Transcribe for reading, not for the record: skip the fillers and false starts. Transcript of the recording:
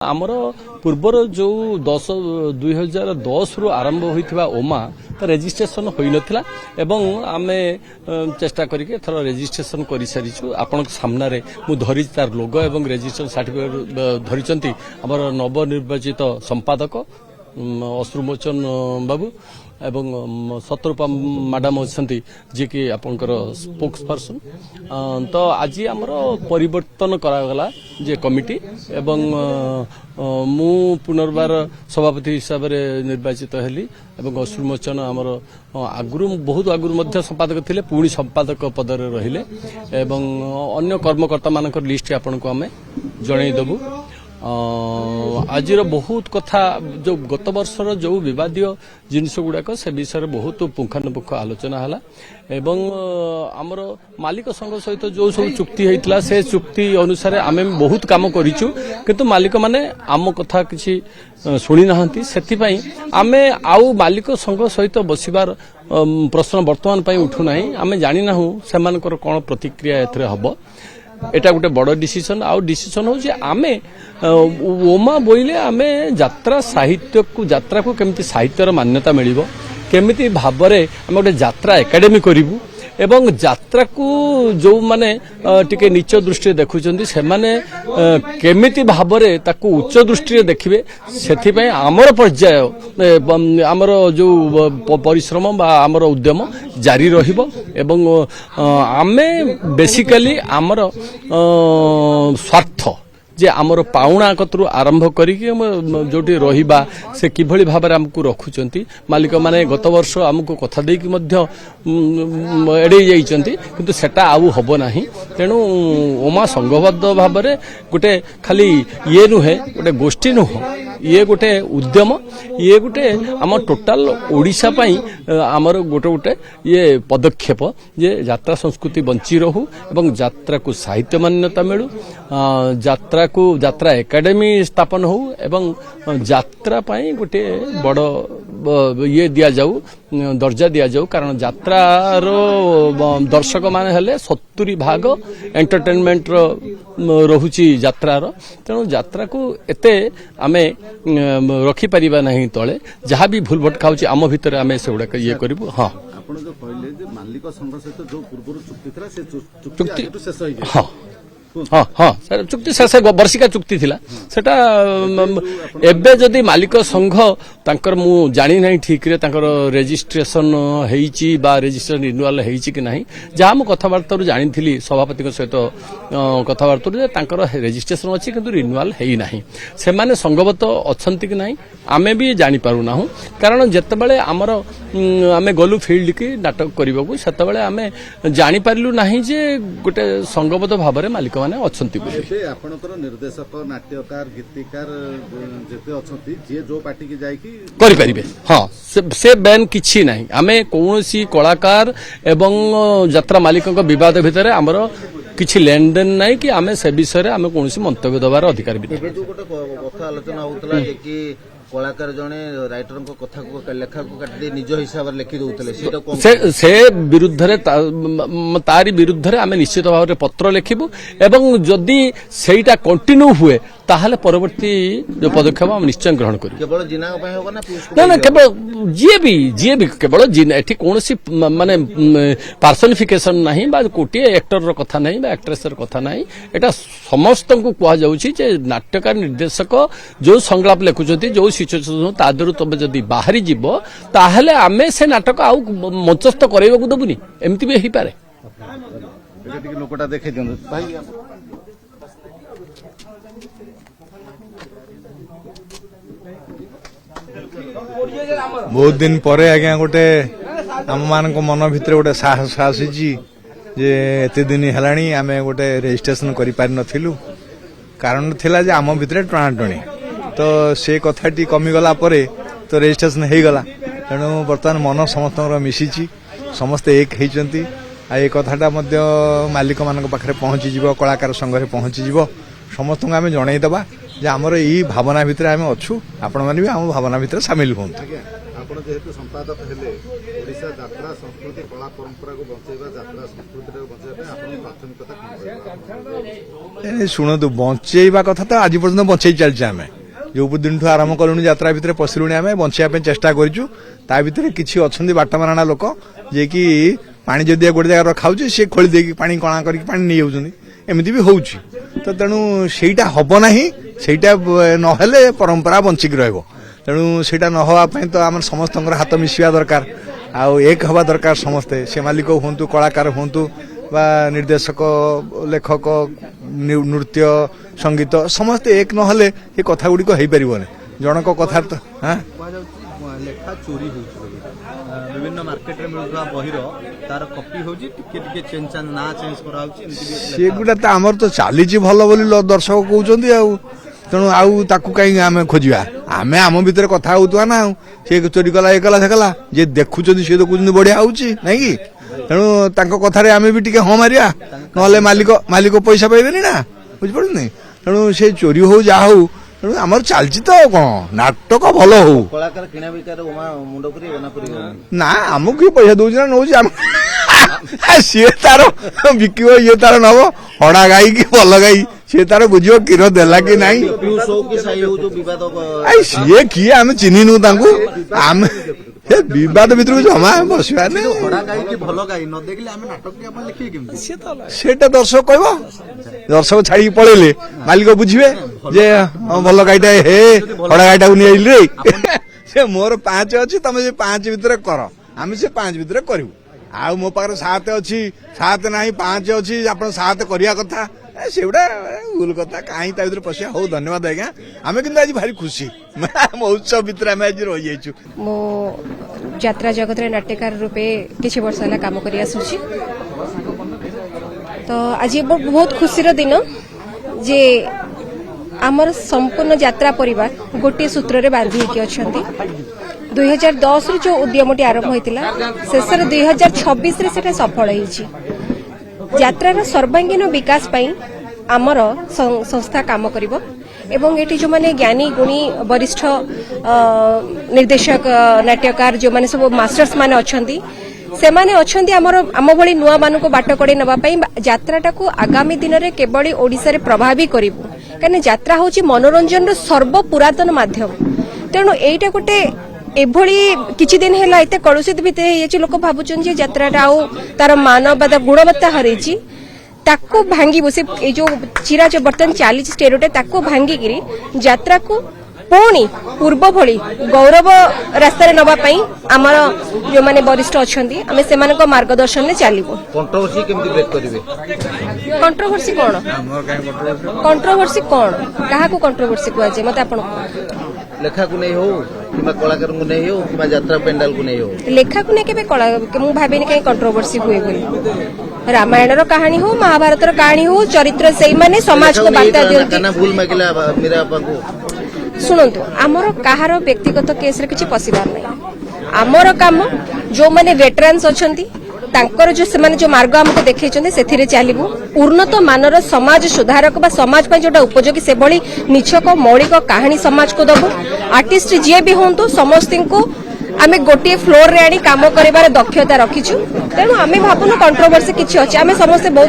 आमर पूर्वर जो 2010 रु आरंभ होइथिबा ओमा तो रेजिस्ट्रेशन होई नथिला एवं आमे चेष्टा करिके थरो रेजिस्ट्रेशन करि सारिछु आपन सामना रे मु धरि तार लोगो एवं रेजिस्ट्रेशन सर्टिफिकेट धरिचंती हमर नवनिर्वाचित संपादक अश्रुमोचन बाबू एवं शत्रुपा मैडम अच्छा जी कि आपंकर स्पोक्स पर्सन तो आज आमर परिवर्तन करागला जे कमिटी एवं मु पुनर्बार सभापति हिसाब से निर्वाचित हेली एवं अश्रुमोचन आमर आगुरु बहुत आगुरु मध्य संपादक थिले पुणी संपादक पद रे रहिले एवं अन्य कर्मकर्ता मानकर लिस्ट आपन को आमे जणै देबु आज बहुत कथा जो गत वर्षर जो विवादीय जिनस गुड़ाक से विषय बहुत पुंखानुपुंख आलोचना है एवं आमर मालिक संघ सहित जो सब चुक्ति होता से चुक्ति अनुसार आम बहुत काम करूँ किंतु मालिक माने आम कथा किसी शुणी ना आमे आउ मालिक संघ सहित बसबार प्रश्न वर्तमान उठुना आम जानी ना से कौन प्रतिक्रिया हम एटा गोटे बड़ डिसीजन आउ डिसीजन हूँ आमे ओमा बोइले आमे यात्रा साहित्य को यात्रा को केमती साहित्यर मान्यता मिलिबो केमिति भाबरे आमे गोटे यात्रा एकेडमी करिवु एवं यात्रा को जो माने टिके नीच दृष्टि देखुचंदी से माने केमिति भाबरे ताकू उच्च दृष्टि देखिबे सेथि पय आमर पर्याय आमर जो परिश्रम बा आमर उद्यम जारी रहिबो एवं आमे बेसिकली आमर स्वार्थ जे आमर पाउणा कतरू आरंभ करिके जोटी रहिबा से किभଳି भाबरे हमकु रखुचंती मालिक माने गत वर्ष हमकु कथा देकी मध्य एडै जाइचंती किंतु सेटा आउ हबो नाही तेनु ओमा संघबद्ध भाबरे गोटे खाली ये नुहे गोटे गोष्ठी नुह ये गोटे उद्यम ये गोटे आम टोटाल ओडिशा पई आमर गोटे गोटे ये पदक्षेप जे यात्रा संस्कृति बंची रहू एवं यात्रा को साहित्य मान्यता मिलू यात्रा को यात्रा एकेडमी स्थापन हो एवं यात्रा पाई गोटे बड़ ये दिया जाऊ दर्जा दिया जाऊ कारण यात्रार दर्शक माने हेले 70% एंटरटेनमेंट रहुची यात्रार तेणु यात्रा को एते आमे रखी परिबा नहीं तले जहाँ भी भूल भटका होची आम भितर आमे से गुडा ये करिवु हां आपण जो कहले जे मालिक संघ सहित जो पूर्व चुक्ति थरा से चुक्ति शेष होई हां हाँ हाँ सर चुक्ति शेष वर्षिका चुक्ति थिला सेटा एबे जदि मालिक संघ तांकर मु जानी नहीं ठीक रे तांकर रजिस्ट्रेशन हेइची बा रजिस्ट्रेशन रिन्यूअल हेइची कि नहीं जहाँ मु कथबार्ता जानी थी सभापति सहित कथबार्ता जे तांकर रजिस्ट्रेशन अच्छी किंतु रिन्यूअल हेइ नहीं से माने संघबद्ध अछंती कि नहीं आमे भी जानी पारु ना कारण जेतेबेले आमर आमे गलु फील्ड की नाटक करबा को सेतेबेले आमे जानी पारलु नहीं जे गोटे संघबद्ध भाबरे मालिक माने अछंती बोली एबे आपनकर निर्देशक नाट्यकार गीतिकार जेते अछंती जे जो पार्टी के जाय की करि परिबे हां से बैन किछि नाही आमे कोनोसी कलाकार एवं यात्रा मालिकक विवाद भितरे हमर किछि लेन देन नाही कि आमे से विषय रे आमे कोनोसी मंतव्य दबार अधिकार भी एबे जो गोटे कथा आलोचना होतला कि कलाकार जने राइटर को कथा को लेखा को काटी निज हिसाब रे लिखि दोतले सेटा से विरुद्ध रे तारी विरुद्ध रे आमे निश्चित भाव रे पत्र लिखिबु एवं जदि सेटा कंटिन्यू हुए ताहले परवर्ती जो पदक्षेप हम निश्चय ग्रहण करू केवल जिना पय होबा ना ना केवल जी भी केवल जिना एठी कोनोसी माने पार्सोनिफिकेशन नाही बा कोटी एक्टर रो कथा नाही बा एक्ट्रेस रो कथा नाही एटा समस्त को कुआ जाउची जे नाट्यकार निर्देशक जो संलाप लेखुचती जो सिचुएशन तादरु तबे जदि बाहरी जीवो ताहले आमे से नाटक आउ मंचस्थ करैबा को दबुनी एम्ति भी हेइ पारे एटा लोकटा देखै दियौ भाई बहुत दिन पर आज्ञा गोटे आम मान मन भितर गोटे साहस आसी जे एते दिन है आम गोटे रेजिस्ट्रेशन कर पारि नथिलु कारण थिला जे आम भितर टणाटणी तो से कथाटी कमिगला परे तो रेजिस्ट्रेशन हो गला तेणु बर्तमान मन समस्त मिशिची समस्ते एक होती आ ये कथाटा मालिक मान पाखे पहुँची कलाकार संघ पहुँची समस्त को आम जनईदबा जे आमर यही भावना भितर आम अच्छू आपण मैंने भी आम भावना भितर सामिल हूँ। ଆପଣ ଯେହେତୁ ସମ୍ପାଦକ ହେଲେ ଓଡ଼ିଶା ଯାତ୍ରା ସଂସ୍କୃତି କଳା ପରମ୍ପରାକୁ ବଞ୍ଚେଇବା ଯାତ୍ରା ସଂସ୍କୃତିଟାକୁ ବଞ୍ଚେଇବା ପାଇଁ ଆପଣଙ୍କ ପ୍ରାଥମିକତା କଣ ରହିବ? ଶୁଣନ୍ତୁ ବଞ୍ଚେଇବା କଥା ତ ଆଜି ପର୍ଯ୍ୟନ୍ତ ବଞ୍ଚେଇ ଚାଲିଛେ ଆମେ ଯୋଉ ଦିନଠୁ ଆରମ୍ଭ କଲୁଣି ଯାତ୍ରା ଭିତରେ ପଶିଲୁଣି ଆମେ ବଞ୍ଚେଇବା ପାଇଁ ଚେଷ୍ଟା କରିଛୁ ତା ଭିତରେ କିଛି ଅଛନ୍ତି ବାଟମାରଣା ଲୋକ ଯିଏକି ପାଣି ଯଦି ଗୋଟେ ଜାଗାରେ ରଖାଉଛି ସେ ଖୋଳି ଦେଇକି ପାଣି କଣା କରିକି ପାଣି ନେଇଯାଉଛନ୍ତି ଏମିତି ବି ହଉଛି ତ ତେଣୁ ସେଇଟା ହବ ନାହିଁ ସେଇଟା ନହେଲେ ପରମ୍ପରା ବଞ୍ଚିକି ରହିବ ତେଣୁ ସେଇଟା ନ ହେବା ପାଇଁ ତ ଆମର ସମସ୍ତଙ୍କର ହାତ ମିଶିବା ଦରକାର ଆଉ ଏକ ହେବା ଦରକାର ସମସ୍ତେ ସେ ମାଲିକ ହୁଅନ୍ତୁ କଳାକାର ହୁଅନ୍ତୁ ବା ନିର୍ଦ୍ଦେଶକ ଲେଖକ ନୃତ୍ୟ ସଙ୍ଗୀତ ସମସ୍ତେ ଏକ ନହେଲେ ଏ କଥା ଗୁଡ଼ିକ ହେଇପାରିବନି ଜଣଙ୍କ କଥା ତ ଲେଖା ଚୋରି ହେଉଛି ବିଭିନ୍ନ ମାର୍କେଟରେ ମିଳୁଥିବା ବହିର ତାର କପି ହେଉଛି ଟିକେ ଚେଞ୍ଜ ନା ଚେଞ୍ଜ କରାହେଉଛି ସେଗୁଡ଼ା ତ ଆମର ତ ଚାଲିଛି ଭଲ ବୋଲି ଦର୍ଶକ କହୁଛନ୍ତି ଆଉ ତେଣୁ ଆଉ ତାକୁ କାହିଁକି ଆମେ ଖୋଜିବା ଆମେ ଆମ ଭିତରେ କଥା ହଉଥିବା ନା ଆଉ ସେ ଚୋରି କଲା ଏ କଲା ସେ କଲା ଯିଏ ଦେଖୁଛନ୍ତି ସିଏ ତ କହୁଛନ୍ତି ବଢିଆ ହଉଛି ନାଇଁ କି ତେଣୁ ତାଙ୍କ କଥାରେ ଆମେ ବି ଟିକେ ହଁ ମାରିବା ନହେଲେ ମାଲିକ ପଇସା ପାଇବେନି ନା ବୁଝିପାରୁଛନ୍ତି ତେଣୁ ସେ ଚୋରି ହଉ ଯାହା ହଉ ତେଣୁ ଆମର ଚାଲିଛି ତ କଣ ନାଟକ ଭଲ ହଉ କଳାକାର କିଣା ବିକାରେ ମୁଣ୍ଡ ପୁରେଇବ ନା ପୁରେଇବ ନା ଆମକୁ କିଏ ପଇସା ଦଉଛି ନା ନଉଛି ସିଏ ତାର ବିକିବ ଇଏ ତାର ନବ ହଡା ଗାଈ କି ଭଲ ଗାଈ ସିଏ ତାର ବୁଝିବ କ୍ଷୀର ଦେଲା କି ନାହିଁ ସିଏ କିଏ ଆମେ ଚିହ୍ନିନୁ ତାଙ୍କୁ ଆମେ ବିବାଦ ଭିତରକୁ ଜମା ବସିବାନି ସେଟା ଦର୍ଶକ କହିବ ଦର୍ଶକ ଛାଡିକି ପଳେଇଲେ ମାଲିକ ବୁଝିବେ ଯେ ଭଲ ଗାଈଟା ହେ ହଡା ଗାଈଟାକୁ ନେଇ ରେ ସେ ମୋର 5 ଅଛି ତମେ ସେ 5 ଭିତରେ କର ଆମେ ସେ 5 ଭିତରେ କରିବୁ ଆଉ ମୋ ପାଖରେ 7 ଅଛି 7 ନାହିଁ 5 ଅଛି ଆପଣ 7 କରିବା କଥା ସେଗୁଡା ଭୁଲ କଥା କାହିଁ ତା ଭିତରେ ପଶିବା ହଉ ଧନ୍ୟବାଦ ଆଜ୍ଞା ଆମେ କିନ୍ତୁ ଆଜି ଭାରି ଖୁସି ମହୋତ୍ସବ ଭିତରେ ଆମେ ଆଜି ରହିଯାଇଛୁ ମୁଁ ଯାତ୍ରା ଜଗତରେ ନାଟ୍ୟକାର ରୂପେ କିଛି ବର୍ଷ ହେଲା କାମ କରି ଆସୁଛି ତ ଆଜି ବହୁତ ଖୁସିର ଦିନ ଯେ ଆମର ସମ୍ପୂର୍ଣ୍ଣ ଯାତ୍ରା ପରିବାର ଗୋଟିଏ ସୂତ୍ରରେ ବାନ୍ଧି ହେଇକି ଅଛନ୍ତି 2010 ରୁ जो उद्यमटी आरंभ होइतिला शेषर 2026 रे सेटा सफल होईछि यात्रार सर्वांगीन विकास पई आमर संस्था काम करिवो एवं एटी जो माने ज्ञानी गुणी वरिष्ठ निर्देशक नाट्यकार जो माने सब मास्टर्स माने अछंती से माने अछंती आम भली नुआ मानक बाट कड़े नबा पई यात्राटा को आगामी दिन रे केवल ओडिसा रे प्रभावी करिवो कारण यात्रा होची मनोरंजन रो सर्व पुरातन माध्यम तेणु एटा गोटे एभली किछि दिन हैला एते कलुषित भितर हेछि लोक भाबुचन जे यात्राटा आउ तार मानवता गुणवत्ता हरैछि ताको भांगी से ए जो चिरा जो बर्तन चाली स्टेरोटे ताको भांगी गिरी यात्रा को पुणी पूर्व भली गौरव रास्ता रे नबा पई हमर जो माने वरिष्ठ अछंती हमें सेमानक मार्गदर्शन ने चालिबो कंट्रोवर्सी केमति ब्रेक करिवे कंट्रोवर्सी कोन काहा को कंट्रोवर्सी कुआ जे मते आपण लेखा को नहीं हो किमा कलाकार को नहीं हो किमा यात्रा पेंडाल को नहीं हो लेखा को नहीं केबे कला मु भाबेनी कहीं कंट्रोवर्सी हुए बोली रामायण रो कहानी हो महाभारत रो कहानी हो चरित्र सेई माने समाज को बार्ता दियंती कना भूल मागिला मेरा आपा को सुनंतु आमर कहार व्यक्तिगत केस रे किछि पसिबार नै आमर काम जो माने वेटरान्स अछंती तांकर जो सेमाने जो मार्ग हमको देखैछन्ते सेथिरे चालिबु उन्नत मानर समाज सुधारक बा समाज पय जोटा उपयोगी से भली निछक मौलिक कहानी समाज को दबो आर्टिस्ट जे भी होंतु समस्त को आमे गोटे फ्लोर रे आनी काम करिबार दक्षता रखिछु तेणु आमे भाबुनु कंट्रोवर्सी किछि अछि आमे समस्त बहुत